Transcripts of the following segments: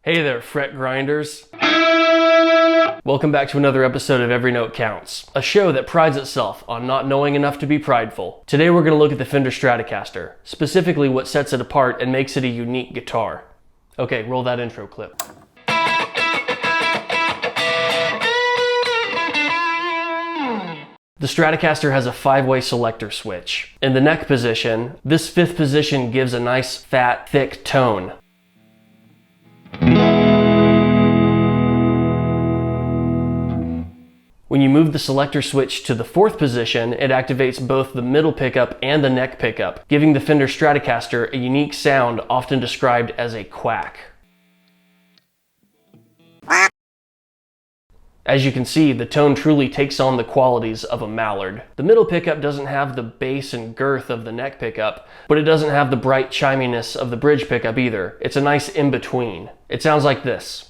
Hey there, fret grinders. Welcome back to another episode of Every Note Counts, a show that prides itself on not knowing enough to be prideful. Today we're going to look at the Fender Stratocaster, specifically what sets it apart and makes it a unique guitar. Okay, roll that intro clip. The Stratocaster has a 5-way selector switch. In the neck position, this 5th position gives a nice, fat, thick tone. When you move the selector switch to the 4th position, it activates both the middle pickup and the neck pickup, giving the Fender Stratocaster a unique sound often described as a quack. As you can see, the tone truly takes on the qualities of a mallard. The middle pickup doesn't have the bass and girth of the neck pickup, but it doesn't have the bright chiminess of the bridge pickup either. It's a nice in-between. It sounds like this.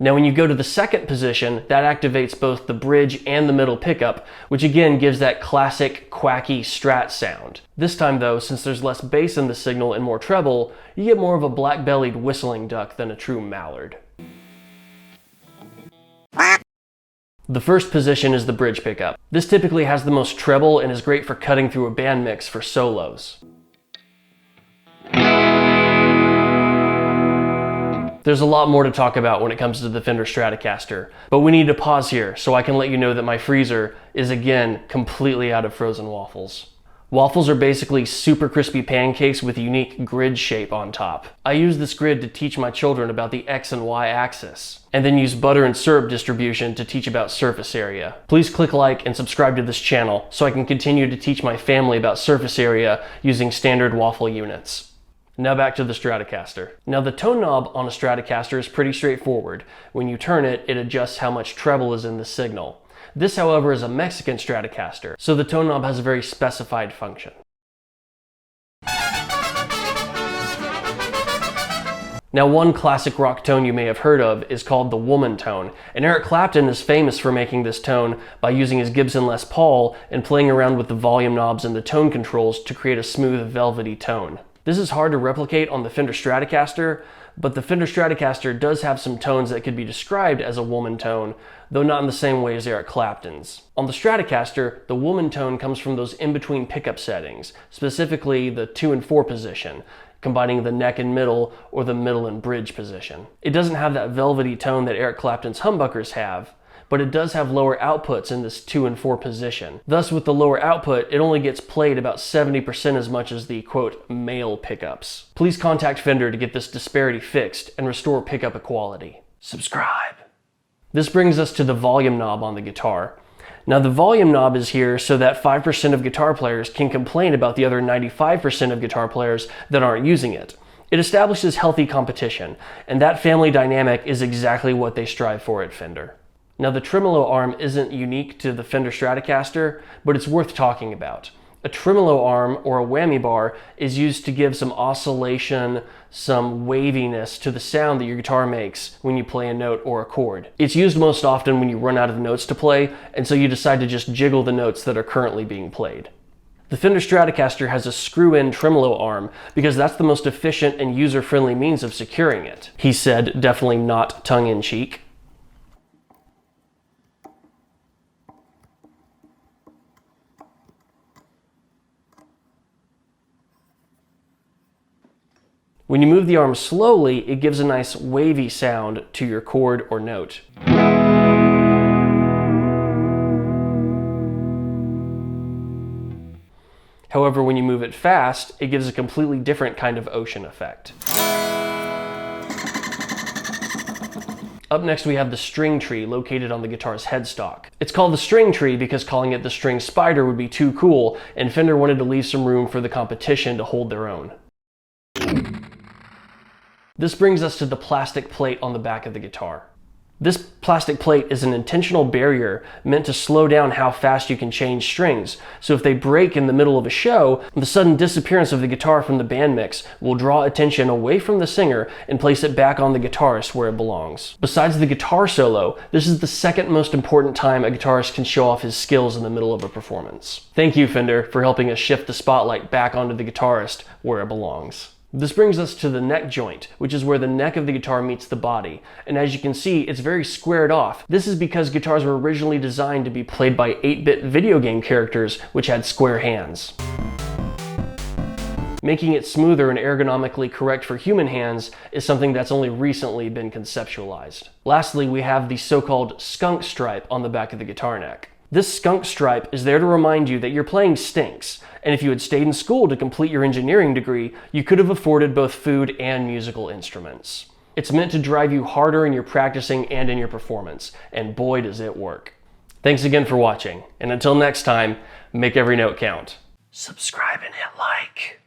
Now when you go to the 2nd position, that activates both the bridge and the middle pickup, which again gives that classic quacky Strat sound. This time though, since there's less bass in the signal and more treble, you get more of a black-bellied whistling duck than a true mallard. The 1st position is the bridge pickup. This typically has the most treble and is great for cutting through a band mix for solos. There's a lot more to talk about when it comes to the Fender Stratocaster, but we need to pause here so I can let you know that my freezer is again completely out of frozen waffles. Waffles are basically super crispy pancakes with a unique grid shape on top. I use this grid to teach my children about the X and Y axis, and then use butter and syrup distribution to teach about surface area. Please click like and subscribe to this channel so I can continue to teach my family about surface area using standard waffle units. Now back to the Stratocaster. Now the tone knob on a Stratocaster is pretty straightforward. When you turn it, it adjusts how much treble is in the signal. This, however, is a Mexican Stratocaster, so the tone knob has a very specified function. Now one classic rock tone you may have heard of is called the woman tone, and Eric Clapton is famous for making this tone by using his Gibson Les Paul and playing around with the volume knobs and the tone controls to create a smooth, velvety tone. This is hard to replicate on the Fender Stratocaster, but the Fender Stratocaster does have some tones that could be described as a woman tone, though not in the same way as Eric Clapton's. On the Stratocaster, the woman tone comes from those in-between pickup settings, specifically the 2 and 4 position, combining the neck and middle or the middle and bridge position. It doesn't have that velvety tone that Eric Clapton's humbuckers have, but it does have lower outputs in this 2 and 4 position. Thus, with the lower output, it only gets played about 70% as much as the, quote, male pickups. Please contact Fender to get this disparity fixed and restore pickup equality. Subscribe. This brings us to the volume knob on the guitar. Now the volume knob is here so that 5% of guitar players can complain about the other 95% of guitar players that aren't using it. It establishes healthy competition, and that family dynamic is exactly what they strive for at Fender. Now the tremolo arm isn't unique to the Fender Stratocaster, but it's worth talking about. A tremolo arm, or a whammy bar, is used to give some oscillation, some waviness to the sound that your guitar makes when you play a note or a chord. It's used most often when you run out of notes to play, and so you decide to just jiggle the notes that are currently being played. The Fender Stratocaster has a screw-in tremolo arm because that's the most efficient and user-friendly means of securing it. He said, definitely not tongue-in-cheek. When you move the arm slowly, it gives a nice wavy sound to your chord or note. However, when you move it fast, it gives a completely different kind of ocean effect. Up next we have the string tree located on the guitar's headstock. It's called the string tree because calling it the string spider would be too cool, and Fender wanted to leave some room for the competition to hold their own. This brings us to the plastic plate on the back of the guitar. This plastic plate is an intentional barrier meant to slow down how fast you can change strings, so if they break in the middle of a show, the sudden disappearance of the guitar from the band mix will draw attention away from the singer and place it back on the guitarist where it belongs. Besides the guitar solo, this is the second most important time a guitarist can show off his skills in the middle of a performance. Thank you, Fender, for helping us shift the spotlight back onto the guitarist where it belongs. This brings us to the neck joint, which is where the neck of the guitar meets the body. And as you can see, it's very squared off. This is because guitars were originally designed to be played by 8-bit video game characters, which had square hands. Making it smoother and ergonomically correct for human hands is something that's only recently been conceptualized. Lastly, we have the so-called skunk stripe on the back of the guitar neck. This skunk stripe is there to remind you that your playing stinks, and if you had stayed in school to complete your engineering degree, you could have afforded both food and musical instruments. It's meant to drive you harder in your practicing and in your performance, and boy does it work. Thanks again for watching, and until next time, make every note count. Subscribe and hit like.